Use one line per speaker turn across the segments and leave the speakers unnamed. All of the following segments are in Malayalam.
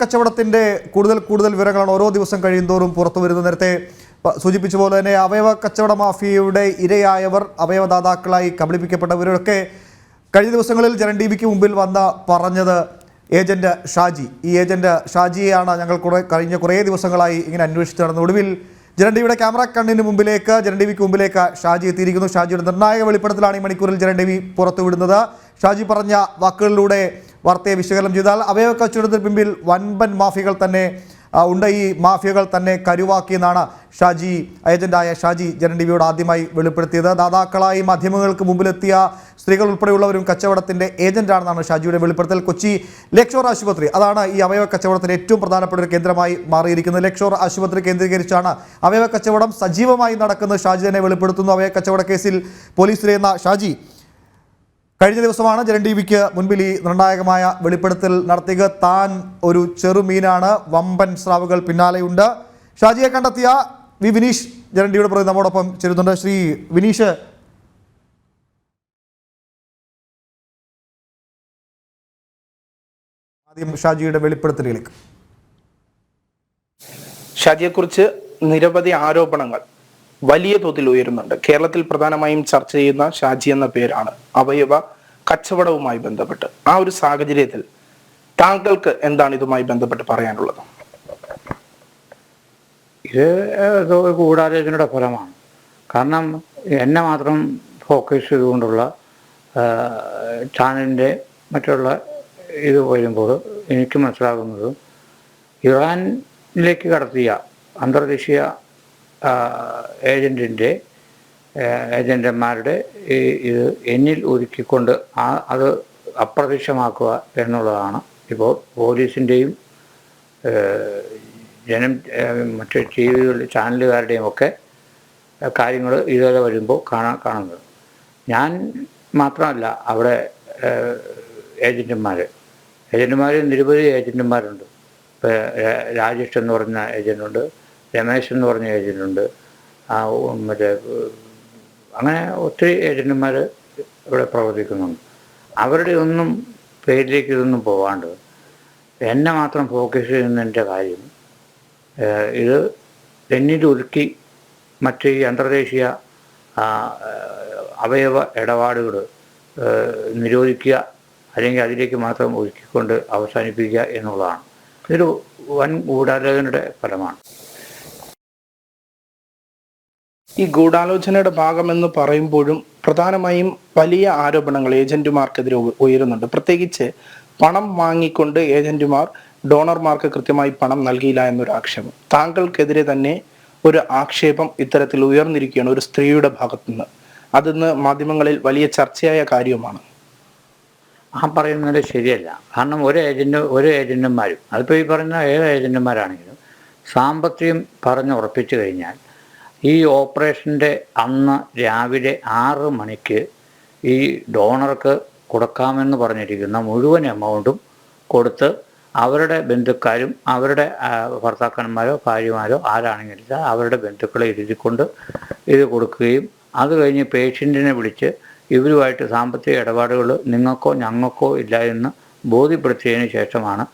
കച്ചവടത്തിൻ്റെ കൂടുതൽ വിവരങ്ങളാണ് ഓരോ ദിവസം കഴിയുന്തോറും പുറത്തു വരുന്നത്. നേരത്തെ സൂചിപ്പിച്ച പോലെ തന്നെ അവയവ കച്ചവട മാഫിയയുടെ ഇരയായവർ, അവയവദാതാക്കളായി കബളിപ്പിക്കപ്പെട്ടവരൊക്കെ കഴിഞ്ഞ ദിവസങ്ങളിൽ ജനൻ ടി വിക്ക് മുമ്പിൽ വന്ന് പറഞ്ഞത് ഏജന്റ് ഷാജി, ഈ ഏജന്റ് ഷാജിയെയാണ് ഞങ്ങൾ കഴിഞ്ഞ കുറേ ദിവസങ്ങളായി ഇങ്ങനെ അന്വേഷിച്ച് നടന്നത്. ഒടുവിൽ ജനൻ ടി വിയുടെ ക്യാമറ കണ്ണിന് മുമ്പിലേക്ക്, ജനൻ ടി വിക്ക് മുമ്പിലേക്ക് ഷാജി എത്തിയിരിക്കുന്നു. ഷാജിയുടെ നിർണായക വെളിപ്പെടുത്തലാണ് ഈ മണിക്കൂറിൽ ജനൻ ടി വി പുറത്തുവിടുന്നത്. ഷാജി പറഞ്ഞ വാക്കുകളിലൂടെ വാർത്തയെ വിശകലനം ചെയ്താൽ അവയവ കച്ചവടത്തിന് പിമ്പിൽ വൻപൻ മാഫിയകൾ തന്നെ ഉണ്ട്. ഈ മാഫിയകൾ തന്നെ കരുവാക്കിയെന്നാണ് ഏജന്റായ ഷാജി ജനൻ ടി വിയോട് ആദ്യമായി വെളിപ്പെടുത്തിയത്. ദാതാക്കളായി മാധ്യമങ്ങൾക്ക് മുമ്പിലെത്തിയ സ്ത്രീകൾ ഉൾപ്പെടെയുള്ളവരും കച്ചവടത്തിൻ്റെ ഏജന്റാണെന്നാണ് ഷാജിയുടെ വെളിപ്പെടുത്തൽ. കൊച്ചി ലേക്ക് ഷോർ ആശുപത്രി, അതാണ് ഈ അവയവ കച്ചവടത്തിന് ഏറ്റവും പ്രധാനപ്പെട്ട ഒരു കേന്ദ്രമായി മാറിയിരിക്കുന്നത്. ലേക്ക് ഷോർ ആശുപത്രി കേന്ദ്രീകരിച്ചാണ് അവയവ കച്ചവടം സജീവമായി നടക്കുന്നത്. ഷാജി തന്നെ വെളിപ്പെടുത്തുന്നു. അവയവ കച്ചവട കേസിൽ പോലീസിലെന്ന ഷാജി കഴിഞ്ഞ ദിവസമാണ് ജനൻ ടി വിക്ക് മുൻപിൽ ഈ നിർണായകമായ വെളിപ്പെടുത്തൽ നടത്തിയത്. താൻ ഒരു ചെറുമീനാണ്, വമ്പൻ സ്രാവുകൾ പിന്നാലെയുണ്ട്. ഷാജിയെ കണ്ടെത്തിയ വി വിനീഷ് ജനൻ ടി വിയുടെ പ്രതി നമ്മോടൊപ്പം ചേരുന്നുണ്ട്. ശ്രീ വിനീഷ്, ആദ്യം ഷാജിയുടെ വെളിപ്പെടുത്തലിലേക്ക്.
ഷാജിയെക്കുറിച്ച് നിരവധി ആരോപണങ്ങൾ വലിയ തോതിൽ ഉയരുന്നുണ്ട്. കേരളത്തിൽ പ്രധാനമായും ചർച്ച ചെയ്യുന്ന ഷാജി എന്ന പേരാണ് അവയവ കച്ചവടവുമായി ബന്ധപ്പെട്ട്. ആ ഒരു സാഹചര്യത്തിൽ താങ്കൾക്ക് എന്താണ് ഇതുമായി ബന്ധപ്പെട്ട് പറയാനുള്ളത്?
ഇത് ഗൂഢാലോചനയുടെ ഫലമാണ്. കാരണം എന്നെ മാത്രം ഫോക്കസ് ചെയ്തുകൊണ്ടുള്ള ചാനലിൻ്റെ മറ്റുള്ള ഇത് വരുമ്പോൾ എനിക്ക് മനസ്സിലാകുന്നത് ഇറാനിലേക്ക് കടത്തിയ അന്തർദേശീയ ഏജന്റന്മാരുടെ ഇത് എന്നിൽ ഒരുക്കിക്കൊണ്ട് അത് അപ്രത്യക്ഷമാക്കുക എന്നുള്ളതാണ് ഇപ്പോൾ പോലീസിൻ്റെയും മറ്റു ടി വികൾ ചാനലുകാരുടെയും ഒക്കെ കാര്യങ്ങൾ ഇതുവരെ വരുമ്പോൾ കാണുന്നത്. ഞാൻ മാത്രമല്ല, അവിടെ ഏജന്റുമാർ നിരവധി ഏജന്റുമാരുണ്ട്. ഇപ്പോൾ രാജേഷ് എന്ന് പറഞ്ഞ ഏജൻറ്റുണ്ട്, രമേശ് എന്ന് പറഞ്ഞ ഏജൻറ്റുണ്ട്, മറ്റേ അങ്ങനെ ഒത്തിരി ഏജന്റുമാർ ഇവിടെ പ്രവർത്തിക്കുന്നുണ്ട്. അവരുടെ ഒന്നും പേരിലേക്ക് ഇതൊന്നും പോകാണ്ട് എന്നെ മാത്രം ഫോക്കസ് ചെയ്യുന്നതിൻ്റെ കാര്യം ഇത് എന്നിലൊരുക്കി മറ്റ് ഈ അന്തർദേശീയ അവയവ ഇടപാടുകൾ നിരോധിക്കുക, അല്ലെങ്കിൽ അതിലേക്ക് മാത്രം ഒരുക്കിക്കൊണ്ട് അവസാനിപ്പിക്കുക എന്നുള്ളതാണ്. ഇതൊരു വൻ ഗൂഢാലോചനയുടെ ഫലമാണ്.
ഈ ഗൂഢാലോചനയുടെ ഭാഗമെന്ന് പറയുമ്പോഴും പ്രധാനമായും വലിയ ആരോപണങ്ങൾ ഏജന്റുമാർക്കെതിരെ ഉയരുന്നുണ്ട്. പ്രത്യേകിച്ച് പണം വാങ്ങിക്കൊണ്ട് ഏജന്റുമാർ ഡോണർമാർക്ക് കൃത്യമായി പണം നൽകിയില്ല എന്നൊരു ആക്ഷേപം. താങ്കൾക്കെതിരെ തന്നെ ഒരു ആക്ഷേപം ഇത്തരത്തിൽ ഉയർന്നിരിക്കുകയാണ് ഒരു സ്ത്രീയുടെ ഭാഗത്തുനിന്ന്. അതിന്ന് മാധ്യമങ്ങളിൽ വലിയ ചർച്ചയായ കാര്യവുമാണ്.
ആ പറയുന്നത് ശരിയല്ല. കാരണം ഒരു ഏജന്റുമാരും, അതിപ്പോൾ ഈ പറയുന്ന ഏത് ഏജന്റുമാരാണെങ്കിലും സാമ്പത്തികം പറഞ്ഞുറപ്പിച്ചു കഴിഞ്ഞാൽ ഈ ഓപ്പറേഷൻ്റെ അന്ന് രാവിലെ 6 മണിക്ക് ഈ ഡോണർക്ക് കൊടുക്കാമെന്ന് പറഞ്ഞിരിക്കുന്ന മുഴുവൻ എമൗണ്ടും കൊടുത്ത് അവരുടെ ബന്ധുക്കാരും അവരുടെ ഭർത്താക്കന്മാരോ ഭാര്യമാരോ ആരാണെങ്കിലും അവരുടെ ബന്ധുക്കളെ ഇരുത്തിക്കൊണ്ട് ഇത് കൊടുക്കുകയും അത് കഴിഞ്ഞ് പേഷ്യൻറ്റിനെ വിളിച്ച് ഇവരുമായിട്ട് സാമ്പത്തിക ഇടപാടുകൾ നിങ്ങൾക്കോ ഞങ്ങൾക്കോ ഇല്ല എന്ന് ബോധ്യപ്പെടുത്തിയതിന് ശേഷമാണ്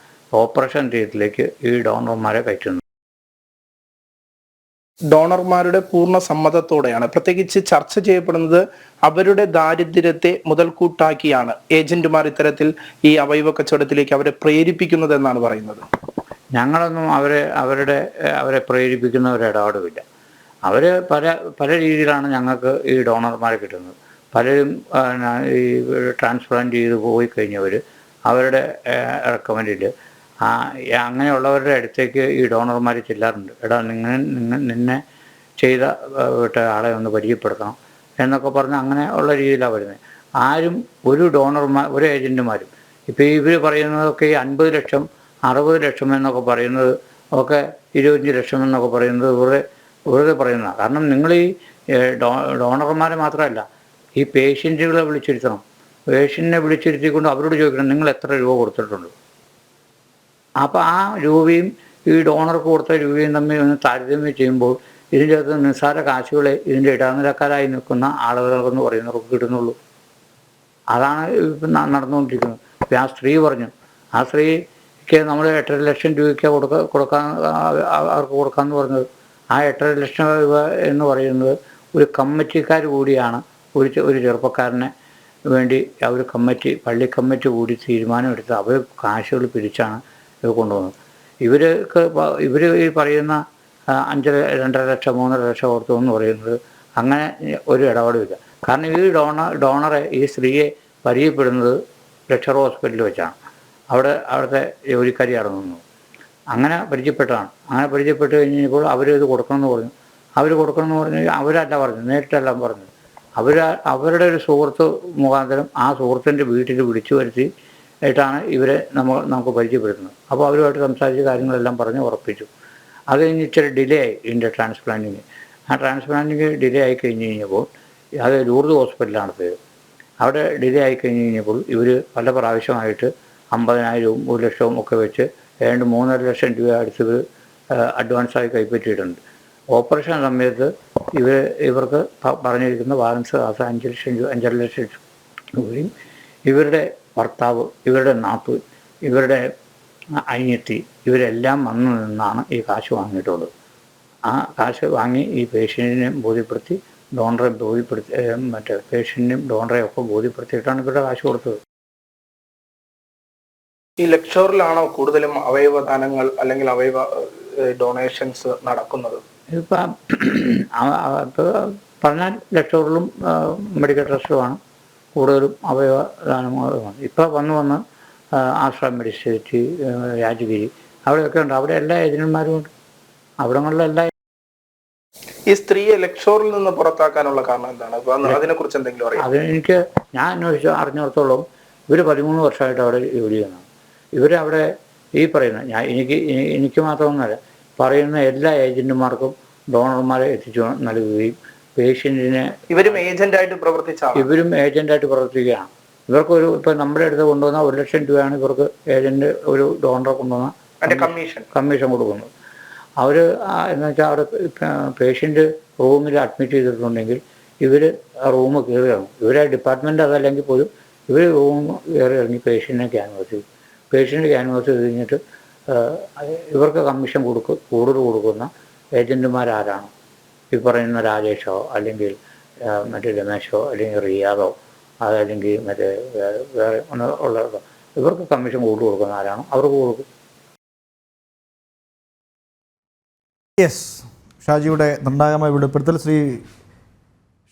ഓപ്പറേഷൻ തിയേറ്ററിലേക്ക് ഈ ഡോണർമാരെ കയറ്റുന്നത്.
ഡോണർമാരുടെ പൂർണ്ണ സമ്മതത്തോടെയാണ്. പ്രത്യേകിച്ച് ചർച്ച ചെയ്യപ്പെടുന്നത് അവരുടെ ദാരിദ്ര്യത്തെ മുതൽക്കൂട്ടാക്കിയാണ് ഏജന്റുമാർ ഇത്തരത്തിൽ ഈ അവയവ കച്ചവടത്തിലേക്ക് അവരെ പ്രേരിപ്പിക്കുന്നത് എന്നാണ് പറയുന്നത്.
ഞങ്ങളൊന്നും അവരെ പ്രേരിപ്പിക്കുന്ന ഒരു ഇടപാടുമില്ല. അവർ പല രീതിയിലാണ് ഞങ്ങൾക്ക് ഈ ഡോണർമാരെ കിട്ടുന്നത്. പലരും ഈ ട്രാൻസ്പ്ലാന്റ് ചെയ്ത് പോയി കഴിഞ്ഞവർ അവരുടെ റെക്കമെൻഡിൽ അങ്ങനെയുള്ളവരുടെ അടുത്തേക്ക് ഈ ഡോണർമാർ ചെല്ലാറുണ്ട്. എടാ നിന്നെ ചെയ്ത ആളെ ഒന്ന് പരിചയപ്പെടുത്തണം എന്നൊക്കെ പറഞ്ഞ് അങ്ങനെ ഉള്ള രീതിയിലാണ് വരുന്നത്. ആരും ഒരു ഏജൻറ്റുമാരും ഇപ്പോൾ ഇവർ പറയുന്നതൊക്കെ ഈ 50 ലക്ഷം 60 ലക്ഷം എന്നൊക്കെ പറയുന്നത് ഒക്കെ 25 ലക്ഷം എന്നൊക്കെ പറയുന്നത് വെറുതെ പറയുന്നതാണ്. കാരണം നിങ്ങൾ ഈ ഡോണർമാരെ മാത്രമല്ല, ഈ പേഷ്യൻറ്റുകളെ വിളിച്ചിരുത്തണം. പേഷ്യൻറ്റിനെ വിളിച്ചിരുത്തിക്കൊണ്ട് അവരോട് ചോദിക്കണം നിങ്ങൾ എത്ര രൂപ കൊടുത്തിട്ടുണ്ട്. അപ്പോൾ ആ രൂപയും ഈ ഡോണർക്ക് കൊടുത്ത രൂപയും തമ്മിൽ ഒന്ന് താരതമ്യം ചെയ്യുമ്പോൾ ഇതിൻ്റെ അകത്ത് നിസ്സാര കാശുകളെ ഇതിൻ്റെ ഇടനിലക്കാരായി നിൽക്കുന്ന ആളുകളെന്ന് പറയുന്നവർക്ക് കിട്ടുന്നുള്ളൂ. അതാണ് ഇപ്പം നടന്നുകൊണ്ടിരിക്കുന്നത്. ഇപ്പം ആ സ്ത്രീ പറഞ്ഞു, ആ സ്ത്രീ നമ്മൾ 8.5 ലക്ഷം രൂപയ്ക്ക് കൊടുക്കാൻ അവർക്ക് കൊടുക്കാമെന്ന് പറഞ്ഞത്. ആ 8.5 ലക്ഷം രൂപ എന്ന് പറയുന്നത് ഒരു കമ്മിറ്റിക്കാർ കൂടിയാണ് ഒരു ചെറുപ്പക്കാരനെ വേണ്ടി ഒരു കമ്മിറ്റി, പള്ളി കമ്മിറ്റി കൂടി തീരുമാനമെടുത്ത് അവർ കാശുകൾ പിരിച്ചാണ് ഇത് കൊണ്ടുപോകുന്നത്. ഇവർ ഈ പറയുന്ന 2.5 ലക്ഷം 3.5 ലക്ഷം കൊടുത്തു എന്ന് പറയുന്നത് അങ്ങനെ ഒരു ഇടപാടുമില്ല. കാരണം ഈ ഡോണറെ ഈ സ്ത്രീയെ പരിചയപ്പെടുന്നത് ലക്ഷർ ഹോസ്പിറ്റലിൽ വെച്ചാണ്. അവിടുത്തെ ജോലിക്കാരി ഇറങ്ങുന്നു. അങ്ങനെ പരിചയപ്പെട്ടതാണ്. അങ്ങനെ പരിചയപ്പെട്ട് കഴിഞ്ഞപ്പോൾ അവർ കൊടുക്കണമെന്ന് പറഞ്ഞു. അവരല്ല പറഞ്ഞു, നേരിട്ടല്ല പറഞ്ഞു. അവരുടെ ഒരു സുഹൃത്ത് മുഖാന്തരം ആ സുഹൃത്തിൻ്റെ വീട്ടിൽ വിളിച്ചു വരുത്തി ആയിട്ടാണ് ഇവരെ നമുക്ക് പരിചയപ്പെടുത്തുന്നത്. അപ്പോൾ അവരുമായിട്ട് സംസാരിച്ച് കാര്യങ്ങളെല്ലാം പറഞ്ഞ് ഉറപ്പിച്ചു. അത് കഴിഞ്ഞ് ഇച്ചിരി ഡിലേ ആയി ഇതിൻ്റെ ട്രാൻസ്പ്ലാന്റിങ്. ആ ട്രാൻസ്പ്ലാന്റിങ് ഡിലേ ആയി കഴിഞ്ഞ് കഴിഞ്ഞപ്പോൾ അത് ലൂർദ് ഹോസ്പിറ്റലാണ് പോയത്. അവിടെ ഡിലേ ആയി കഴിഞ്ഞ് കഴിഞ്ഞപ്പോൾ ഇവർ പല പ്രാവശ്യമായിട്ട് 50,000 1 ലക്ഷവും ഒക്കെ വെച്ച് 3.5 ലക്ഷം രൂപ അടുത്ത് അഡ്വാൻസായി കൈപ്പറ്റിയിട്ടുണ്ട്. ഓപ്പറേഷൻ സമയത്ത് ഇവർക്ക് പറഞ്ഞിരിക്കുന്ന ബാലൻസ് 5.5 ലക്ഷം രൂപയും ഇവരുടെ ഭർത്താവ്, ഇവരുടെ നാപ്പ്, ഇവരുടെ അനിയത്തി ഇവരെല്ലാം വന്നു നിന്നാണ് ഈ കാശ് വാങ്ങിയിട്ടുള്ളത്. ആ കാശ് വാങ്ങി ഈ പേഷ്യൻറ്റിനെ ബോധ്യപ്പെടുത്തി, ഡോണറെ ബോധ്യപ്പെടുത്തി, പേഷ്യൻറ്റിനും ഡോണറെ ഒക്കെ ബോധ്യപ്പെടുത്തിയിട്ടാണ് ഇവരുടെ കാശ് കൊടുത്തത്.
ഈ ലക്ഷോറിലാണോ കൂടുതലും അവയവദാനങ്ങൾ അല്ലെങ്കിൽ അവയവ ഡൊണേഷൻസ് നടക്കുന്നത്?
ഇപ്പം പറഞ്ഞാൽ ലക്ഷോറിലും മെഡിക്കൽ ട്രസ്റ്റുമാണ് കൂടുതലും അവയവദാനമാണ്. ഇപ്പോൾ വന്ന് ആശ്ര മെഡിസിറ്റി, രാജഗിരി അവിടെയൊക്കെ ഉണ്ട്. അവിടെ എല്ലാ ഏജന്റുമാരും ഉണ്ട്. അവിടങ്ങളിലെല്ലാം.
ഈ സ്ത്രീയെ ലക്ഷോറിൽ നിന്ന് പുറത്താക്കാനുള്ള കാരണം എന്താണ്? അതിനെ കുറിച്ച് എന്തെങ്കിലും അറിയാം?
ഞാൻ അറിഞ്ഞിടത്തോളം ഇവർ 13 വർഷമായിട്ട് അവിടെ ജോലി ചെയ്യുന്നതാണ്. ഇവരവിടെ ഈ പറയുന്ന എനിക്ക് മാത്രമൊന്നുമല്ല, പറയുന്ന എല്ലാ ഏജന്റുമാർക്കും ഡോണർമാരെ എത്തിച്ചു നൽകുകയും പേഷ്യൻറ്റിനെ
ഇവരും ഏജന്റായിട്ട്
പ്രവർത്തിക്കുകയാണ്. ഇവർക്കൊരു ഇപ്പം നമ്മുടെ അടുത്ത് കൊണ്ടുവന്ന 1 ലക്ഷം രൂപയാണ് ഇവർക്ക് ഏജന്റ് ഒരു ഡോണറെ കൊണ്ടുവന്ന കമ്മീഷൻ കൊടുക്കുന്നത്. അവർ എന്ന് വെച്ചാൽ അവിടെ പേഷ്യൻ്റ് റൂമിൽ അഡ്മിറ്റ് ചെയ്തിട്ടുണ്ടെങ്കിൽ ഇവർ ആ റൂം കയറി ഇറങ്ങും. ഇവരെ ഡിപ്പാർട്ട്മെൻറ്റ് അതല്ലെങ്കിൽ പോലും ഇവർ റൂം കയറി ഇറങ്ങി പേഷ്യൻറ്റിനെ ക്യാൻവാസ് ചെയ്യും. പേഷ്യൻ്റ് ക്യാൻവാസ് ചെയ്ത് കഴിഞ്ഞിട്ട് ഇവർക്ക് കമ്മീഷൻ കൂടുതൽ കൊടുക്കുന്ന ഏജൻറ്റുമാരാരാണ്? ഈ പറയുന്ന രാജേഷോ അല്ലെങ്കിൽ മറ്റേ രമേശോ അല്ലെങ്കിൽ റിയാദോ അതല്ലെങ്കിൽ മറ്റേ വേറെ ഉള്ളതോ ഇവർക്ക് കമ്മീഷൻ കൂടുതൽ കൊടുക്കുന്ന ആരാണോ അവർക്ക് കൊടുക്കും.
യെസ്, ഷാജിയുടെ നിർണായകമായ വെളിപ്പെടുത്തൽ. ശ്രീ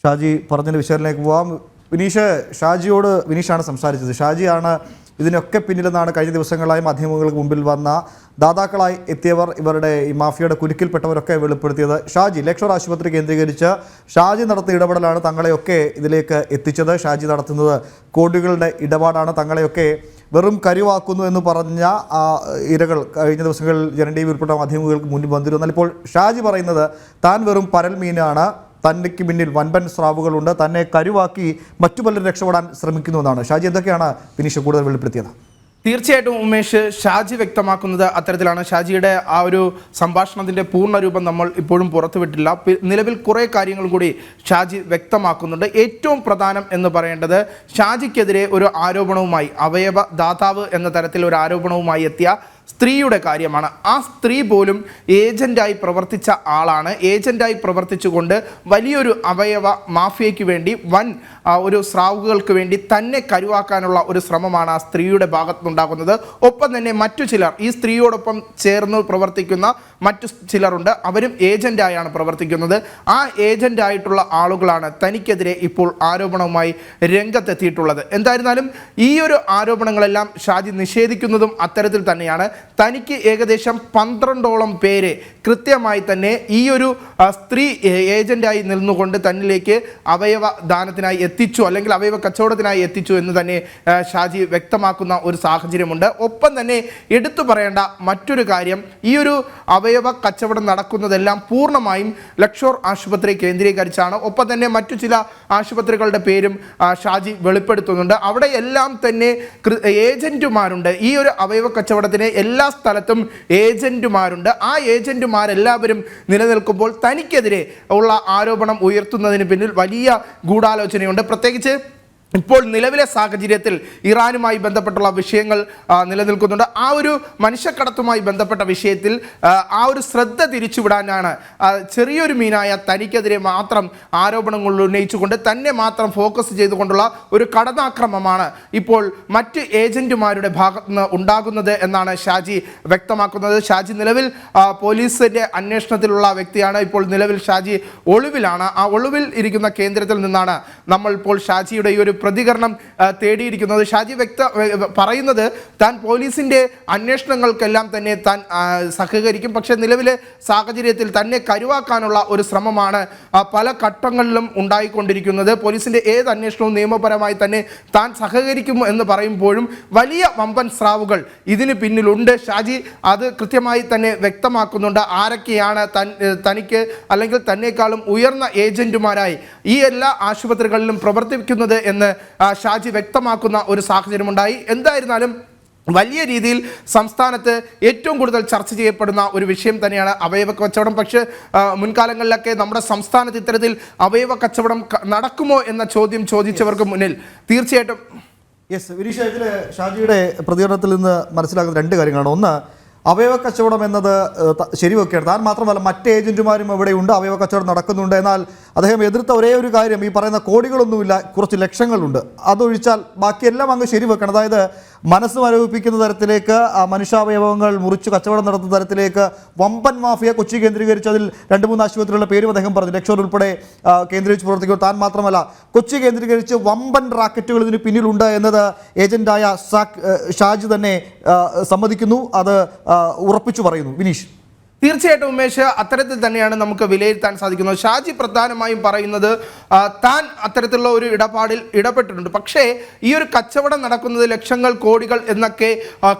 ഷാജി പറഞ്ഞതിൻ്റെ വിശകലനത്തിലേക്ക് പോവാം. വിനീഷാണ് സംസാരിച്ചത്. ഷാജിയാണ് ഇതിനൊക്കെ പിന്നിലെന്നാണ് കഴിഞ്ഞ ദിവസങ്ങളായി മാധ്യമങ്ങൾക്ക് മുമ്പിൽ വന്ന ദാതാക്കളായി എത്തിയവർ, ഇവരുടെ ഈ മാഫിയയുടെ കുരുക്കിൽപ്പെട്ടവരൊക്കെ വെളിപ്പെടുത്തിയത്. ഷാജി ലക്ഷർ ആശുപത്രി കേന്ദ്രീകരിച്ച് ഷാജി നടത്തിയ ഇടപെടലാണ് തങ്ങളെയൊക്കെ ഇതിലേക്ക് എത്തിച്ചത്. ഷാജി നടത്തുന്നത് കോടികളുടെ ഇടപാടാണ്, തങ്ങളെയൊക്കെ വെറും കരുവാക്കുന്നു എന്ന് പറഞ്ഞ ഇരകൾ കഴിഞ്ഞ ദിവസങ്ങളിൽ ജനൻ ടി വി ഉൾപ്പെട്ട മാധ്യമങ്ങൾക്ക് മുന്നിൽ വന്നിരുന്നു. എന്നാൽ ഇപ്പോൾ ഷാജി പറയുന്നത് താൻ വെറും പരൽ മീനാണ്, തനിക്ക് പിന്നിൽ വൻപൻ സ്രാവുകളുണ്ട്, തന്നെ കരുവാക്കി മറ്റു പലരും രക്ഷപ്പെടാൻ ശ്രമിക്കുന്നുവെന്നാണ്. ഷാജി എന്തൊക്കെയാണ് വിനീഷ് കൂടുതൽ വെളിപ്പെടുത്തിയത്?
തീർച്ചയായിട്ടും ഉമേഷ്, ഷാജി വ്യക്തമാക്കുന്നത് അത്തരത്തിലാണ്. ഷാജിയുടെ ആ ഒരു സംഭാഷണത്തിൻ്റെ പൂർണ്ണരൂപം നമ്മൾ ഇപ്പോഴും പുറത്തുവിട്ടില്ല. നിലവിൽ കുറേ കാര്യങ്ങൾ കൂടി ഷാജി വ്യക്തമാക്കുന്നുണ്ട്. ഏറ്റവും പ്രധാനം എന്ന് പറയേണ്ടത് ഷാജിക്കെതിരെ ഒരു ആരോപണവുമായി, അവയവ ദാതാവ് എന്ന തരത്തിൽ ഒരു ആരോപണവുമായി എത്തിയ സ്ത്രീയുടെ കാര്യമാണ്. ആ സ്ത്രീ പോലും ഏജൻ്റായി പ്രവർത്തിച്ച ആളാണ്. ഏജൻ്റായി പ്രവർത്തിച്ചുകൊണ്ട് വലിയൊരു അവയവ മാഫിയയ്ക്ക് വേണ്ടി, വൻ ഒരു സ്രാവുകൾക്ക് വേണ്ടി തന്നെ കരുവാക്കാനുള്ള ഒരു ശ്രമമാണ് ആ സ്ത്രീയുടെ ഭാഗത്തുനിന്നുണ്ടാകുന്നത്. ഒപ്പം തന്നെ മറ്റു ചിലർ, ഈ സ്ത്രീയോടൊപ്പം ചേർന്ന് പ്രവർത്തിക്കുന്ന മറ്റു ചിലരുണ്ട്, അവരും ഏജൻ്റായാണ് പ്രവർത്തിക്കുന്നത്. ആ ഏജൻ്റായിട്ടുള്ള ആളുകളാണ് തനിക്കെതിരെ ഇപ്പോൾ ആരോപണവുമായി രംഗത്തെത്തിയിട്ടുള്ളത്. എന്തായിരുന്നാലും ഈ ഒരു ആരോപണങ്ങളെല്ലാം ഷാജി നിഷേധിക്കുന്നതും അത്തരത്തിൽ തന്നെയാണ്. തനിക്ക് ഏകദേശം 12ഓളം പേരെ കൃത്യമായി തന്നെ ഈ ഒരു സ്ത്രീ ഏജൻ്റായി നിന്നുകൊണ്ട് തന്നിലേക്ക് അവയവ ദാനത്തിനായി എത്തിച്ചു, അല്ലെങ്കിൽ അവയവ കച്ചവടത്തിനായി എത്തിച്ചു എന്ന് തന്നെ ഷാജി വ്യക്തമാക്കുന്ന ഒരു സാഹചര്യമുണ്ട്. ഒപ്പം തന്നെ എടുത്തു പറയേണ്ട മറ്റൊരു കാര്യം, ഈ ഒരു അവയവ കച്ചവടം നടക്കുന്നതെല്ലാം പൂർണ്ണമായും ലക്ഷോർ ആശുപത്രി കേന്ദ്രീകരിച്ചാണ്. ഒപ്പം തന്നെ മറ്റു ചില ആശുപത്രികളുടെ പേരും ഷാജി വെളിപ്പെടുത്തുന്നുണ്ട്. അവിടെ എല്ലാം തന്നെ ഏജന്റുമാരുണ്ട്. ഈ ഒരു അവയവ കച്ചവടത്തിന് എല്ലാ സ്ഥലത്തും ഏജന്റുമാരുണ്ട്. ആ ഏജന്റുമാരെല്ലാവരും നിലനിൽക്കുമ്പോൾ തനിക്കെതിരെ ഉള്ള ആരോപണം ഉയർത്തുന്നതിന് പിന്നിൽ വലിയ ഗൂഢാലോചനയുണ്ട്. പ്രത്യേകിച്ച് ഇപ്പോൾ നിലവിലെ സാഹചര്യത്തിൽ ഇറാനുമായി ബന്ധപ്പെട്ടുള്ള വിഷയങ്ങൾ നിലനിൽക്കുന്നുണ്ട്. ആ ഒരു മനുഷ്യക്കടത്തുമായി ബന്ധപ്പെട്ട വിഷയത്തിൽ ആ ഒരു ശ്രദ്ധ തിരിച്ചുവിടാനാണ് ചെറിയൊരു മീനായ തനിക്കെതിരെ മാത്രം ആരോപണങ്ങൾ ഉന്നയിച്ചുകൊണ്ട് തന്നെ മാത്രം ഫോക്കസ് ചെയ്തുകൊണ്ടുള്ള ഒരു കടന്നാക്രമമാണ് ഇപ്പോൾ മറ്റ് ഏജന്റുമാരുടെ ഭാഗത്ത് നിന്ന് ഉണ്ടാകുന്നത് എന്നാണ് ഷാജി വ്യക്തമാക്കുന്നത്. ഷാജി നിലവിൽ പോലീസിന്റെ അന്വേഷണത്തിലുള്ള വ്യക്തിയാണ്. ഇപ്പോൾ നിലവിൽ ഷാജി ഒളിവിലാണ്. ആ ഒളിവിൽ ഇരിക്കുന്ന കേന്ദ്രത്തിൽ നിന്നാണ് നമ്മൾ ഇപ്പോൾ ഷാജിയുടെ ഈ ഒരു പ്രതികരണം തേടിയിരിക്കുന്നത്. ഷാജി പറയുന്നത് താൻ പോലീസിന്റെ അന്വേഷണങ്ങൾക്കെല്ലാം തന്നെ താൻ സഹകരിക്കും, പക്ഷെ നിലവിലെ സാഹചര്യത്തിൽ തന്നെ കരുവാക്കാനുള്ള ഒരു ശ്രമമാണ് പല ഘട്ടങ്ങളിലും ഉണ്ടായിക്കൊണ്ടിരിക്കുന്നത്. പോലീസിന്റെ ഏത് അന്വേഷണവും നിയമപരമായി തന്നെ താൻ സഹകരിക്കും എന്ന് പറയുമ്പോഴും വലിയ വമ്പൻ സ്രാവുകൾ ഇതിന് പിന്നിലുണ്ട്. ഷാജി അത് കൃത്യമായി തന്നെ വ്യക്തമാക്കുന്നുണ്ട്. ആരൊക്കെയാണ് തനിക്ക് അല്ലെങ്കിൽ തന്നെക്കാളും ഉയർന്ന ഏജന്റുമാരായി ഈ എല്ലാ ആശുപത്രികളിലും പ്രവർത്തിക്കുന്നത് എന്ന് ഷാജി വ്യക്തമാക്കുന്ന ഒരു സാഹചര്യമുണ്ടായി. എന്തായിരുന്നാലും വലിയ രീതിയിൽ സംസ്ഥാനത്ത് ഏറ്റവും കൂടുതൽ ചർച്ച ചെയ്യപ്പെടുന്ന ഒരു വിഷയം തന്നെയാണ് അവയവ കച്ചവടം. പക്ഷേ മുൻകാലങ്ങളിലൊക്കെ നമ്മുടെ സംസ്ഥാനത്ത് ഇത്തരത്തിൽ അവയവ കച്ചവടം നടക്കുമോ എന്ന ചോദ്യം ചോദിച്ചവർക്ക് മുന്നിൽ തീർച്ചയായിട്ടും
വിനീഷ്, ഇതിൽ ഷാജിയുടെ പ്രതികരണത്തിൽ നിന്ന് മനസ്സിലാക്കുന്ന രണ്ട് കാര്യങ്ങളാണ്. ഒന്ന്, അവയവ കച്ചവടം എന്നത് ശരിവെക്കുകയാണ്. താൻ മാത്രമല്ല മറ്റ് ഏജന്റുമാരും ഇവിടെയുണ്ട്, അവയവ കച്ചവടം നടക്കുന്നുണ്ട്. എന്നാൽ അദ്ദേഹം എതിർത്ത ഒരേ ഒരു കാര്യം, ഈ പറയുന്ന കോടികളൊന്നുമില്ല, കുറച്ച് ലക്ഷങ്ങളുണ്ട്, അതൊഴിച്ചാൽ ബാക്കിയെല്ലാം അങ്ങ് ശരിവെക്കണം. അതായത് മനസ്സ് മരവിപ്പിക്കുന്ന തരത്തിലേക്ക് മനുഷ്യാവയവങ്ങൾ മുറിച്ച് കച്ചവടം നടത്തുന്ന തരത്തിലേക്ക് വമ്പൻ മാഫിയ കൊച്ചി കേന്ദ്രീകരിച്ച് അതിൽ 2-3 ആശുപത്രികളുടെ പേരും അദ്ദേഹം പറഞ്ഞു. ലക്ഷോർ ഉൾപ്പെടെ കേന്ദ്രീകരിച്ച് പ്രവർത്തിക്കുക. താൻ മാത്രമല്ല കൊച്ചി കേന്ദ്രീകരിച്ച് വമ്പൻ റാക്കറ്റുകൾ ഇതിന് പിന്നിലുണ്ട് എന്നത് ഏജന്റായ ഷാജി തന്നെ സമ്മതിക്കുന്നു, അത് ഉറപ്പിച്ചു പറയുന്നു. വിനീഷ്,
തീർച്ചയായിട്ടും ഉമേഷ്, അത്തരത്തിൽ തന്നെയാണ് നമുക്ക് വിലയിരുത്താൻ സാധിക്കുന്നത്. ഷാജി പ്രധാനമായും പറയുന്നത് താൻ അത്തരത്തിലുള്ള ഒരു ഇടപാടിൽ ഇടപെട്ടിട്ടുണ്ട്. പക്ഷേ ഈ ഒരു കച്ചവടം നടക്കുന്നത് ലക്ഷങ്ങൾ കോടികൾ എന്നൊക്കെ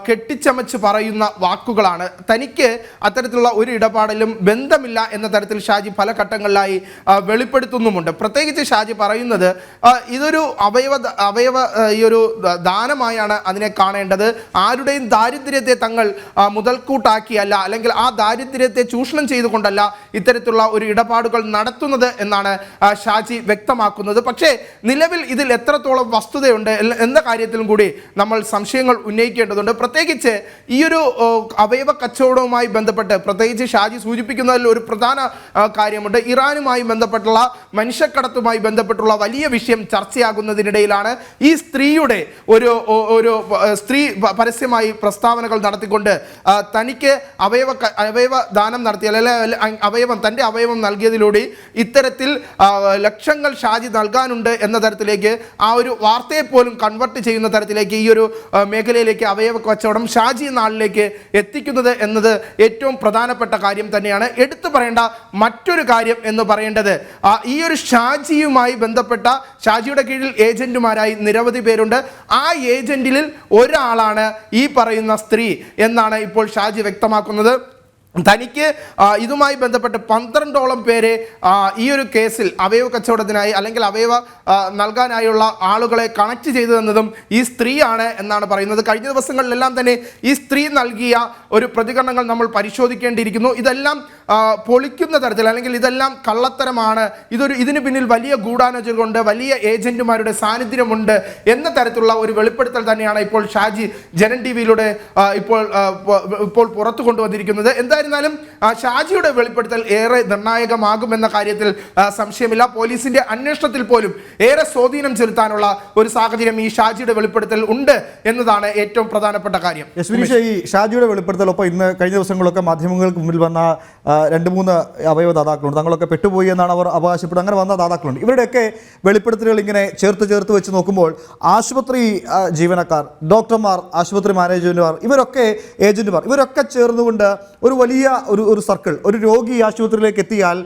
കെട്ടിച്ചമച്ച് പറയുന്ന വാക്കുകളാണ്. തനിക്ക് അത്തരത്തിലുള്ള ഒരു ഇടപാടിലും ബന്ധമില്ല എന്ന തരത്തിൽ ഷാജി പല ഘട്ടങ്ങളിലായി വെളിപ്പെടുത്തുന്നുമുണ്ട്. പ്രത്യേകിച്ച് ഷാജി പറയുന്നത് ഇതൊരു അവയവ ഈ ഒരു ദാനമായാണ് അതിനെ കാണേണ്ടത്. ആരുടെയും ദാരിദ്ര്യത്തെ തങ്ങൾ മുതൽക്കൂട്ടാക്കിയല്ല, അല്ലെങ്കിൽ ആ ദാരിദ്ര്യത്തെ ചൂഷണം ചെയ്തുകൊണ്ടല്ല ഇത്തരത്തിലുള്ള ഒരു ഇടപാടുകൾ നടത്തുന്നത് എന്നാണ് ഷാജി വ്യക്തമാക്കുന്നത്. പക്ഷേ നിലവിൽ ഇതിൽ എത്രത്തോളം വസ്തുതയുണ്ട് എന്ന കാര്യത്തിലും കൂടി നമ്മൾ സംശയങ്ങൾ ഉന്നയിക്കേണ്ടതുണ്ട്. പ്രത്യേകിച്ച് ഈ ഒരു അവയവ കച്ചവടവുമായി ബന്ധപ്പെട്ട് പ്രത്യേകിച്ച് ഷാജി സൂചിപ്പിക്കുന്നതിൽ ഒരു പ്രധാന കാര്യമുണ്ട്. ഇറാനുമായി ബന്ധപ്പെട്ടുള്ള മനുഷ്യക്കടത്തുമായി ബന്ധപ്പെട്ടുള്ള വലിയ വിഷയം ചർച്ചയാകുന്നതിനിടയിലാണ് ഈ സ്ത്രീയുടെ ഒരു സ്ത്രീ പരസ്യമായി പ്രസ്താവനകൾ നടത്തിക്കൊണ്ട് തനിക്ക് അവയവ ദാനം നടത്തിയാൽ തൻ്റെ അവയവം നൽകിയതിലൂടെ ഇത്തരത്തിൽ ലക്ഷങ്ങൾ ഷാജി നൽകാനുണ്ട് എന്ന തരത്തിലേക്ക് ആ ഒരു വാർത്തയെ പോലും കൺവെർട്ട് ചെയ്യുന്ന തരത്തിലേക്ക് ഈ ഒരു മേഖലയിലേക്ക് അവയവ കച്ചവടം ഷാജി നാളിലേക്ക് എത്തിക്കുന്നത് എന്നത് ഏറ്റവും പ്രധാനപ്പെട്ട കാര്യം തന്നെയാണ്. എടുത്തു പറയേണ്ട മറ്റൊരു കാര്യം എന്ന് പറയേണ്ടത് ഈ ഒരു ഷാജിയുമായി ബന്ധപ്പെട്ട ഷാജിയുടെ കീഴിൽ ഏജന്റുമാരായി നിരവധി പേരുണ്ട്. ആ ഏജന്റിൽ ഒരാളാണ് ഈ പറയുന്ന സ്ത്രീ എന്നാണ് ഇപ്പോൾ ഷാജി വ്യക്തമാക്കുന്നത്. തനിക്ക് ഇതുമായി ബന്ധപ്പെട്ട് 12ഓളം പേരെ ഈ ഒരു കേസിൽ അവയവ കച്ചവടത്തിനായി അല്ലെങ്കിൽ അവയവ നൽകാനായുള്ള ആളുകളെ കണക്ട് ചെയ്തു തന്നതും ഈ സ്ത്രീയാണ് എന്നാണ് പറയുന്നത്. കഴിഞ്ഞ ദിവസങ്ങളിലെല്ലാം തന്നെ ഈ സ്ത്രീ നൽകിയ ഒരു പ്രതികരണങ്ങൾ നമ്മൾ പരിശോധിക്കേണ്ടിയിരിക്കുന്നു. ഇതെല്ലാം പൊളിക്കുന്ന തരത്തിൽ അല്ലെങ്കിൽ ഇതെല്ലാം കള്ളത്തരമാണ്, ഇതിന് പിന്നിൽ വലിയ ഗൂഢാലോചനകളുണ്ട്, വലിയ ഏജന്റുമാരുടെ സാന്നിധ്യമുണ്ട് എന്ന തരത്തിലുള്ള ഒരു വെളിപ്പെടുത്തൽ തന്നെയാണ് ഇപ്പോൾ ഷാജി ജനൻ ടിവിയിലൂടെ ഇപ്പോൾ പുറത്തു കൊണ്ടുവന്നിരിക്കുന്നത്. എന്തായിരുന്നാലും ഷാജിയുടെ വെളിപ്പെടുത്തൽ ഏറെ നിർണായകമാകുമെന്ന കാര്യത്തിൽ സംശയമില്ല. പോലീസിന്റെ അന്വേഷണത്തിൽ പോലും ഏറെ സ്വാധീനം ചെലുത്താനുള്ള ഒരു സാഹചര്യം ഈ ഷാജിയുടെ വെളിപ്പെടുത്തൽ ഉണ്ട് എന്നതാണ് ഏറ്റവും പ്രധാനപ്പെട്ട കാര്യം.
ഈ ഷാജിയുടെ വെളിപ്പെടുത്തലൊപ്പം ഇന്ന് കഴിഞ്ഞ ദിവസങ്ങളൊക്കെ മാധ്യമങ്ങൾക്ക് മുമ്പിൽ വന്ന 2-3 അവയവദാതാക്കളുണ്ട്. തങ്ങളൊക്കെ പെട്ടുപോയി എന്നാണ് അവർ അവകാശപ്പെടുന്നത്. അങ്ങനെ വന്ന ദാതാക്കളുണ്ട്. ഇവരുടെയൊക്കെ വെളിപ്പെടുത്തലുകൾ ഇങ്ങനെ ചേർത്ത് വെച്ച് നോക്കുമ്പോൾ ആശുപത്രി ജീവനക്കാർ, ഡോക്ടർമാർ, ആശുപത്രി മാനേജർമാർ, ഇവരൊക്കെ ഏജന്റുമാർ, ഇവരൊക്കെ ചേർന്നുകൊണ്ട് ഒരു വലിയ ഒരു സർക്കിൾ, ഒരു രോഗി ആശുപത്രിയിലേക്ക് എത്തിയാൽ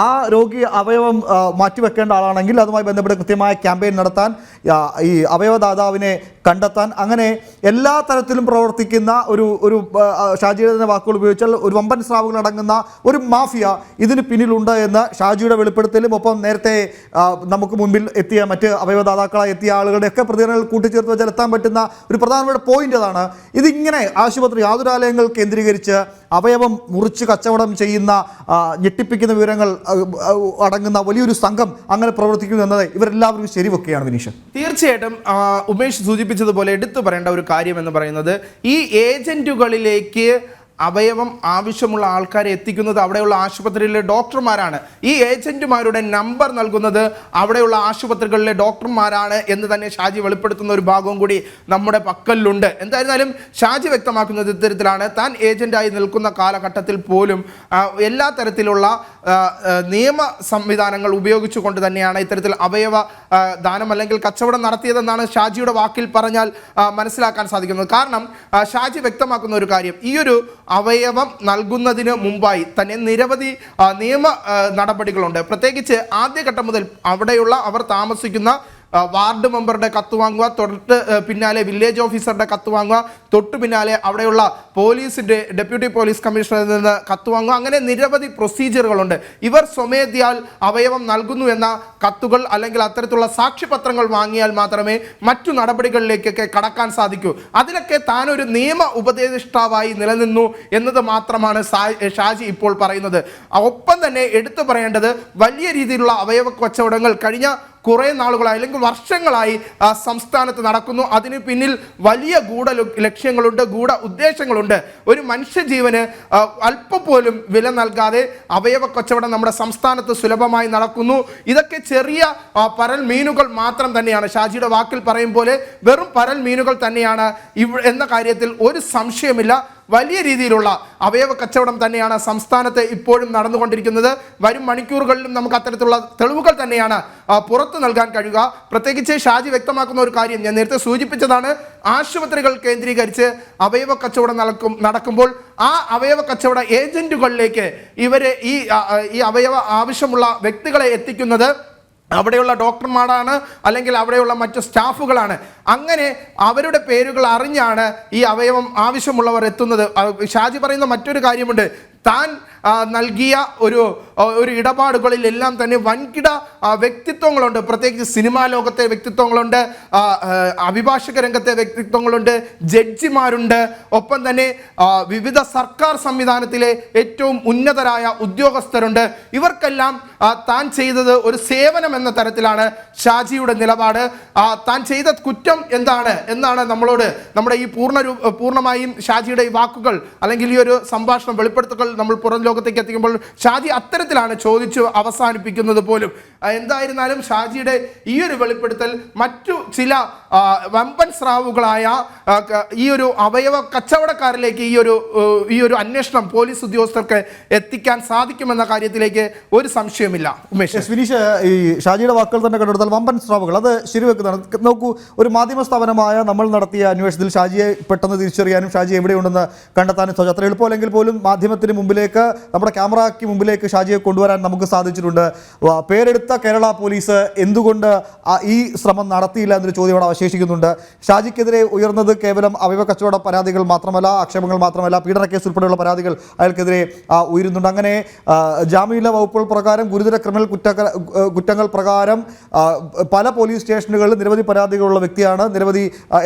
ആ രോഗി അവയവം മാറ്റിവെക്കേണ്ട ആളാണെങ്കിൽ അതുമായി ബന്ധപ്പെട്ട് കൃത്യമായ ക്യാമ്പയിൻ നടത്താൻ, ഈ അവയവദാതാവിനെ കണ്ടെത്താൻ, അങ്ങനെ എല്ലാ തരത്തിലും പ്രവർത്തിക്കുന്ന ഒരു ഷാജിയുടെ തന്നെ വാക്കുകൾ ഉപയോഗിച്ചാൽ ഒരു വമ്പൻ സ്രാവുകൾ അടങ്ങുന്ന ഒരു മാഫിയ ഇതിന് പിന്നിലുണ്ട് എന്ന് ഷാജിയുടെ വെളിപ്പെടുത്തലും ഒപ്പം നേരത്തെ നമുക്ക് മുൻപിൽ എത്തിയ മറ്റ് അവയവദാതാക്കളായി എത്തിയ ആളുകളുടെയൊക്കെ പ്രതികരണങ്ങൾ കൂട്ടിച്ചേർത്ത് വെച്ചാൽ എത്താൻ പറ്റുന്ന ഒരു പ്രധാനപ്പെട്ട പോയിന്റ് അതാണ്. ഇതിങ്ങനെ ആശുപത്രി ആതുരാലയങ്ങൾ കേന്ദ്രീകരിച്ച് അവയവം മുറിച്ച് കച്ചവടം ചെയ്യുന്ന ഞെട്ടിപ്പിക്കുന്ന വിവരങ്ങൾ അടങ്ങുന്ന വലിയൊരു സംഘം അങ്ങനെ പ്രവർത്തിക്കുന്നു എന്നത് ഇവരെല്ലാവരും ശരിവെക്കുകയാണ് വിനീഷ്.
തീർച്ചയായിട്ടും ഉമേഷ് സൂചിപ്പിച്ചതുപോലെ എടുത്തു പറയേണ്ട ഒരു കാര്യം എന്ന് പറയുന്നത് ഈ ഏജന്റുകളിലേക്ക് അവയവം ആവശ്യമുള്ള ആൾക്കാരെ എത്തിക്കുന്നത് അവിടെയുള്ള ആശുപത്രിയിലെ ഡോക്ടർമാരാണ്. ഈ ഏജന്റുമാരുടെ നമ്പർ നൽകുന്നത് അവിടെയുള്ള ആശുപത്രികളിലെ ഡോക്ടർമാരാണ് എന്ന് തന്നെ ഷാജി വെളിപ്പെടുത്തുന്ന ഒരു ഭാഗവും കൂടി നമ്മുടെ പക്കലിലുണ്ട്. എന്തായിരുന്നാലും ഷാജി വ്യക്തമാക്കുന്നത് ഇത്തരത്തിലാണ്. താൻ ഏജന്റായി നിൽക്കുന്ന കാലഘട്ടത്തിൽ പോലും എല്ലാ തരത്തിലുള്ള നിയമ സംവിധാനങ്ങൾ ഉപയോഗിച്ചുകൊണ്ട് തന്നെയാണ് ഇത്തരത്തിൽ അവയവ ദാനം അല്ലെങ്കിൽ കച്ചവടം നടത്തിയതെന്നാണ് ഷാജിയുടെ വാക്കിൽ പറഞ്ഞാൽ മനസ്സിലാക്കാൻ സാധിക്കുന്നത്. കാരണം ഷാജി വ്യക്തമാക്കുന്ന ഒരു കാര്യം, ഈ ഒരു അവയവം നൽകുന്നതിന് മുമ്പായി തന്നെ നിരവധി നിയമ നടപടികളുണ്ട്. പ്രത്യേകിച്ച് ആദ്യഘട്ടം മുതൽ അവിടെയുള്ള അവർ താമസിക്കുന്ന വാർഡ് മെമ്പറുടെ കത്ത് വാങ്ങുക, തൊട്ട് പിന്നാലെ വില്ലേജ് ഓഫീസറുടെ കത്ത് വാങ്ങുക, തൊട്ടു പിന്നാലെ അവിടെയുള്ള പോലീസിൻ്റെ ഡെപ്യൂട്ടി പോലീസ് കമ്മീഷണറിൽ നിന്ന് കത്ത് വാങ്ങുക, അങ്ങനെ നിരവധി പ്രൊസീജിയറുകളുണ്ട്. ഇവർ സ്വമേധയാൽ അവയവം നൽകുന്നു എന്ന കത്തുകൾ അല്ലെങ്കിൽ അത്തരത്തിലുള്ള സാക്ഷ്യപത്രങ്ങൾ വാങ്ങിയാൽ മാത്രമേ മറ്റു നടപടികളിലേക്കൊക്കെ കടക്കാൻ സാധിക്കൂ. അതിലൊക്കെ താനൊരു നിയമ ഉപദേഷ്ടാവായി നിലനിന്നു എന്നത് മാത്രമാണ് ഷാജി ഇപ്പോൾ പറയുന്നത്. ഒപ്പം തന്നെ എടുത്തു പറയേണ്ടത്, വലിയ രീതിയിലുള്ള അവയവ കച്ചവടങ്ങൾ കഴിഞ്ഞ കുറേ നാളുകളായി അല്ലെങ്കിൽ വർഷങ്ങളായി സംസ്ഥാനത്ത് നടക്കുന്നു. അതിന് പിന്നിൽ വലിയ ലക്ഷ്യങ്ങളുണ്ട്, ഉദ്ദേശങ്ങളുണ്ട്. ഒരു മനുഷ്യജീവന് അല്പം പോലും വില നൽകാതെ അവയവ കച്ചവടം നമ്മുടെ സംസ്ഥാനത്ത് സുലഭമായി നടക്കുന്നു. ഇതൊക്കെ ചെറിയ പരൽ മീനുകൾ മാത്രം തന്നെയാണ്. ഷാജിയുടെ വാക്കിൽ പറയും പോലെ വെറും പരൽ മീനുകൾ തന്നെയാണ് എന്ന കാര്യത്തിൽ ഒരു സംശയമില്ല. വലിയ രീതിയിലുള്ള അവയവ കച്ചവടം തന്നെയാണ് സംസ്ഥാനത്ത് ഇപ്പോഴും നടന്നുകൊണ്ടിരിക്കുന്നത്. വരും മണിക്കൂറുകളിലും നമുക്ക് അത്തരത്തിലുള്ള തെളിവുകൾ തന്നെയാണ് പുറത്തു നൽകാൻ കഴിയുക. പ്രത്യേകിച്ച് ഷാജി വ്യക്തമാക്കുന്ന ഒരു കാര്യം ഞാൻ നേരത്തെ സൂചിപ്പിച്ചതാണ്, ആശുപത്രികൾ കേന്ദ്രീകരിച്ച് അവയവ കച്ചവടം നടക്കുമ്പോൾ ആ അവയവ കച്ചവട ഏജന്റുകളിലേക്ക് ഇവരെ ഈ അവയവ ആവശ്യമുള്ള വ്യക്തികളെ എത്തിക്കുന്നത് അവിടെയുള്ള ഡോക്ടർമാരാണ് അല്ലെങ്കിൽ അവിടെയുള്ള മറ്റു സ്റ്റാഫുകളാണ്. അങ്ങനെ അവരുടെ പേരുകൾ അറിഞ്ഞാണ് ഈ അവയവം ആവശ്യമുള്ളവർ എത്തുന്നത്. ഷാജി പറയുന്ന മറ്റൊരു കാര്യമുണ്ട്, താൻ നൽകിയ ഒരു ഇടപാടുകളിലെല്ലാം തന്നെ വൻകിട വ്യക്തിത്വങ്ങളുണ്ട്. പ്രത്യേകിച്ച് സിനിമാ ലോകത്തെ വ്യക്തിത്വങ്ങളുണ്ട്, അഭിഭാഷക രംഗത്തെ വ്യക്തിത്വങ്ങളുണ്ട്, ജഡ്ജിമാരുണ്ട്, ഒപ്പം തന്നെ വിവിധ സർക്കാർ സംവിധാനത്തിലെ ഏറ്റവും ഉന്നതരായ ഉദ്യോഗസ്ഥരുണ്ട്. ഇവർക്കെല്ലാം താൻ ചെയ്തത് ഒരു സേവനം എന്ന തരത്തിലാണ് ഷാജിയുടെ നിലപാട്. താൻ ചെയ്ത കുറ്റം എന്നാണ് നമ്മളോട് നമ്മുടെ ഈ പൂർണ്ണമായും ഷാജിയുടെ ഈ വാക്കുകൾ അല്ലെങ്കിൽ ഈ ഒരു സംഭാഷണം വെളിപ്പെടുത്തൽ നമ്മൾ പുറം ലോകത്തേക്ക് എത്തിക്കുമ്പോൾ ഷാജി അത്തരത്തിലാണ് ചോദിച്ചു അവസാനിപ്പിക്കുന്നത് പോലും. എന്തായിരുന്നാലും ഷാജിയുടെ ഈ ഒരു വെളിപ്പെടുത്തൽ മറ്റു ചില വമ്പൻ സ്രാവുകളായ ഈ ഒരു അവയവ കച്ചവടക്കാരിലേക്ക് ഈ ഒരു അന്വേഷണം പോലീസ് ഉദ്യോഗസ്ഥർക്ക് എത്തിക്കാൻ സാധിക്കുമെന്ന കാര്യത്തിലേക്ക് ഒരു സംശയമില്ല. ഉമേഷ്,
വിനീഷ്, ഈ ഷാജിയുടെ വാക്കുകൾ തന്നെ കണ്ടെടുത്താൽ വമ്പൻ സ്രാവുകൾ അത് ശരിവെക്കുന്നതാണ്. നോക്കൂ, ഒരു മാധ്യമ സ്ഥാപനമായ നമ്മൾ നടത്തിയ അന്വേഷണത്തിൽ ഷാജിയെ പെട്ടെന്ന് തിരിച്ചറിയാനും ഷാജി എവിടെയുണ്ടെന്ന് കണ്ടെത്താനും അത്ര എളുപ്പമല്ലെങ്കിൽ പോലും മാധ്യമത്തിന് മുമ്പിലേക്ക്, നമ്മുടെ ക്യാമറയ്ക്ക് മുമ്പിലേക്ക് ഷാജിയെ കൊണ്ടുവരാൻ നമുക്ക് സാധിച്ചിട്ടുണ്ട്. പേരെടുത്ത കേരള പോലീസ് എന്തുകൊണ്ട് ഈ ശ്രമം നടത്തിയില്ല എന്നൊരു ചോദ്യം അവിടെ അവശേഷിക്കുന്നുണ്ട്. ഷാജിക്കെതിരെ ഉയർന്നത് കേവലം അവയവ കച്ചവട പരാതികൾ മാത്രമല്ല, ആക്ഷേപങ്ങൾ മാത്രമല്ല, പീഡന കേസ് ഉൾപ്പെടെയുള്ള പരാതികൾ അയാൾക്കെതിരെ ഉയരുന്നുണ്ട്. അങ്ങനെ ജാമ്യമില്ലാ വകുപ്പുകൾ പ്രകാരം, ഗുരുതര ക്രിമിനൽ കുറ്റങ്ങൾ പ്രകാരം പല പോലീസ് സ്റ്റേഷനുകളിൽ നിരവധി പരാതികളുള്ള വ്യക്തിയാണ്, നിരവധി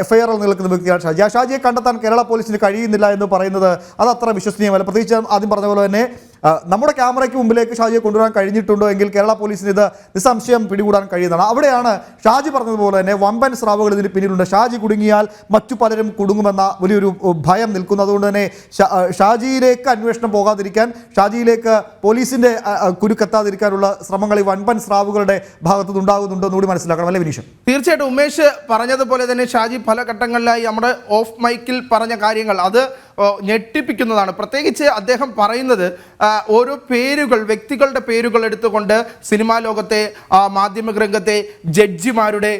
FIR നിൽക്കുന്ന വ്യക്തിയാണ് ഷാജി. ആ ഷാജിയെ കണ്ടെത്താൻ കേരള പോലീസിന് കഴിയുന്നില്ല എന്ന് പറയുന്നത് അത് അത്ര വിശ്വസനീയമല്ല. പ്രത്യേകിച്ച് ആദ്യം പറഞ്ഞ പോലെ തന്നെ നമ്മുടെ ക്യാമറയ്ക്ക് മുമ്പിലേക്ക് ഷാജിയെ കൊണ്ടുവരാൻ കഴിഞ്ഞിട്ടുണ്ടോ എങ്കിൽ കേരള പോലീസിന് ഇത് നിസ്സംശയം പിടികൂടാൻ കഴിയുന്നതാണ്. അവിടെയാണ് ഷാജി പറഞ്ഞതുപോലെ തന്നെ വമ്പൻ സ്രാവുകൾ ഇതിന് പിന്നിലുണ്ട്. ഷാജി കുടുങ്ങിയാൽ മറ്റു പലരും കുടുങ്ങുമെന്ന വലിയൊരു ഭയം നിൽക്കുന്നു. അതുകൊണ്ട് തന്നെ ഷാജിയിലേക്ക് അന്വേഷണം പോകാതിരിക്കാൻ, ഷാജിയിലേക്ക് പോലീസിന്റെ കുരുക്കെത്താതിരിക്കാനുള്ള ശ്രമങ്ങൾ ഈ വമ്പൻ സ്രാവുകളുടെ ഭാഗത്തുനിന്ന് ഉണ്ടാകുന്നുണ്ടോ എന്നുകൂടി മനസ്സിലാക്കണം, അല്ലേ വിനീഷ്?
തീർച്ചയായിട്ടും ഉമേഷ് പറഞ്ഞതുപോലെ തന്നെ ഷാജി പല ഘട്ടങ്ങളിലായി നമ്മുടെ ഓഫ് മൈക്കിൽ പറഞ്ഞ കാര്യങ്ങൾ അത് ഞെട്ടിപ്പിക്കുന്നതാണ്. പ്രത്യേകിച്ച് അദ്ദേഹം പറയുന്നത് ഓരോ വ്യക്തികളുടെ പേരുകൾ എടുത്തുകൊണ്ട് സിനിമാ ലോകത്തെ, മാധ്യമ രംഗത്തെ ജഡ്ജിമാരുടെ,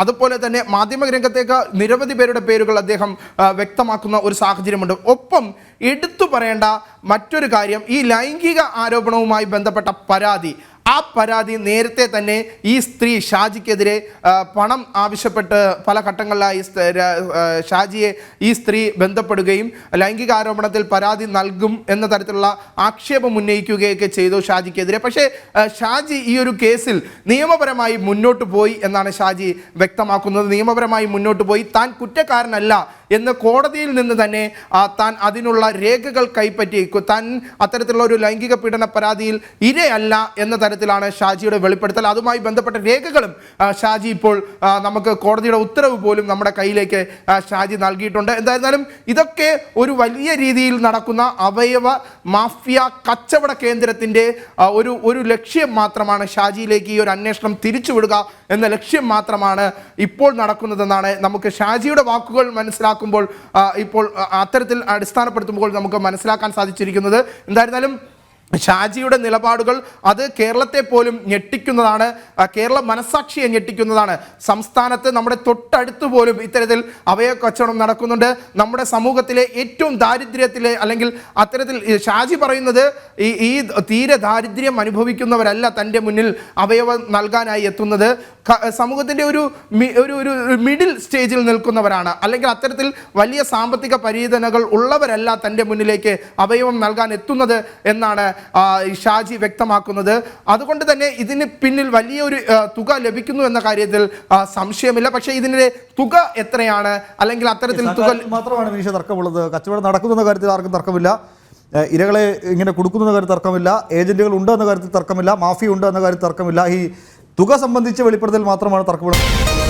അതുപോലെ തന്നെ മാധ്യമ രംഗത്തേക്ക് നിരവധി പേരുടെ പേരുകൾ അദ്ദേഹം വ്യക്തമാക്കുന്ന ഒരു സാഹചര്യമുണ്ട്. ഒപ്പം എടുത്തു പറയേണ്ട മറ്റൊരു കാര്യം, ഈ ലൈംഗിക ആരോപണവുമായി ബന്ധപ്പെട്ട പരാതി, ആ പരാതി നേരത്തെ തന്നെ ഈ സ്ത്രീ ഷാജിക്കെതിരെ പണം ആവശ്യപ്പെട്ട് പല ഘട്ടങ്ങളിലായി ഷാജിയെ ഈ സ്ത്രീ ബന്ധപ്പെടുകയും ലൈംഗിക ആരോപണത്തിൽ പരാതി നൽകും എന്ന തരത്തിലുള്ള ആക്ഷേപം ഉന്നയിക്കുകയൊക്കെ ചെയ്തു ഷാജിക്കെതിരെ. പക്ഷേ ഷാജി ഈ ഒരു കേസിൽ നിയമപരമായി മുന്നോട്ട് പോയി എന്നാണ് ഷാജി വ്യക്തമാക്കുന്നത്. നിയമപരമായി മുന്നോട്ട് പോയി, താൻ കുറ്റക്കാരനല്ല എന്ന് കോടതിയിൽ നിന്ന് തന്നെ താൻ അതിനുള്ള രേഖകൾ കൈപ്പറ്റി താൻ അത്തരത്തിലുള്ള ഒരു ലൈംഗിക പീഡന പരാതിയിൽ ഇരയല്ല എന്ന തരത്തിലാണ് ഷാജിയുടെ വെളിപ്പെടുത്തൽ. അതുമായി ബന്ധപ്പെട്ട രേഖകളും ഷാജി ഇപ്പോൾ നമുക്ക് കോടതിയുടെ ഉത്തരവ് പോലും നമ്മുടെ കയ്യിലേക്ക് ഷാജി നൽകിയിട്ടുണ്ട്. എന്തായിരുന്നാലും ഇതൊക്കെ ഒരു വലിയ രീതിയിൽ നടക്കുന്ന അവയവ മാഫിയ കച്ചവട കേന്ദ്രത്തിൻ്റെ ഒരു ലക്ഷ്യം മാത്രമാണ്. ഷാജിയിലേക്ക് ഈ ഒരു അന്വേഷണം തിരിച്ചുവിടുക എന്ന ലക്ഷ്യം മാത്രമാണ് ഇപ്പോൾ നടക്കുന്നതെന്നാണ് നമുക്ക് ഷാജിയുടെ വാക്കുകൾ മനസ്സിലാക്കുമ്പോൾ ഇപ്പോൾ അത്തരത്തിൽ അടിസ്ഥാനപ്പെടുത്തുമ്പോൾ നമുക്ക് മനസ്സിലാക്കാൻ സാധിച്ചിരിക്കുന്നത്. എന്തായിരുന്നാലും ഷാജിയുടെ നിലപാടുകൾ അത് കേരളത്തെ പോലും ഞെട്ടിക്കുന്നതാണ്, കേരള മനസാക്ഷിയെ ഞെട്ടിക്കുന്നതാണ്. സംസ്ഥാനത്ത് നമ്മുടെ തൊട്ടടുത്ത് പോലും ഇത്തരത്തിൽ അവയവ കച്ചവടം നടക്കുന്നുണ്ട്. നമ്മുടെ സമൂഹത്തിലെ ഏറ്റവും ദാരിദ്ര്യത്തിലെ അല്ലെങ്കിൽ അത്തരത്തിൽ ഷാജി പറയുന്നത് ഈ തീരെ ദാരിദ്ര്യം അനുഭവിക്കുന്നവരല്ല തൻ്റെ മുന്നിൽ അവയവം നൽകാനായി എത്തുന്നത്, സമൂഹത്തിൻ്റെ ഒരു മിഡിൽ സ്റ്റേജിൽ നിൽക്കുന്നവരാണ്, അല്ലെങ്കിൽ അത്തരത്തിൽ വലിയ സാമ്പത്തിക പരിധനകൾ ഉള്ളവരല്ല തൻ്റെ മുന്നിലേക്ക് അവയവം നൽകാൻ എത്തുന്നത് എന്നാണ് ഷാജി വ്യക്തമാക്കുന്നത്. അതുകൊണ്ട് തന്നെ ഇതിന് പിന്നിൽ വലിയൊരു തുക ലഭിക്കുന്നു എന്ന കാര്യത്തിൽ സംശയമില്ല. പക്ഷേ ഇതിൻ്റെ തുക എത്രയാണ്, അല്ലെങ്കിൽ അത്തരത്തിൽ തുക
മാത്രമാണ് വിനീഷ തർക്കമുള്ളത്. കച്ചവടം നടക്കുന്ന കാര്യത്തിൽ ആർക്കും തർക്കമില്ല, ഇരകളെ ഇങ്ങനെ കൊടുക്കുന്ന കാര്യത്തിൽ തർക്കമില്ല, ഏജന്റുകൾ ഉണ്ട് എന്ന കാര്യത്തിൽ തർക്കമില്ല, മാഫിയ ഉണ്ട് എന്ന കാര്യത്തിൽ തർക്കമില്ല. ഈ തുക സംബന്ധിച്ച് വെളിപ്പെടുത്തൽ മാത്രമാണ് തർക്കമുള്ളത്.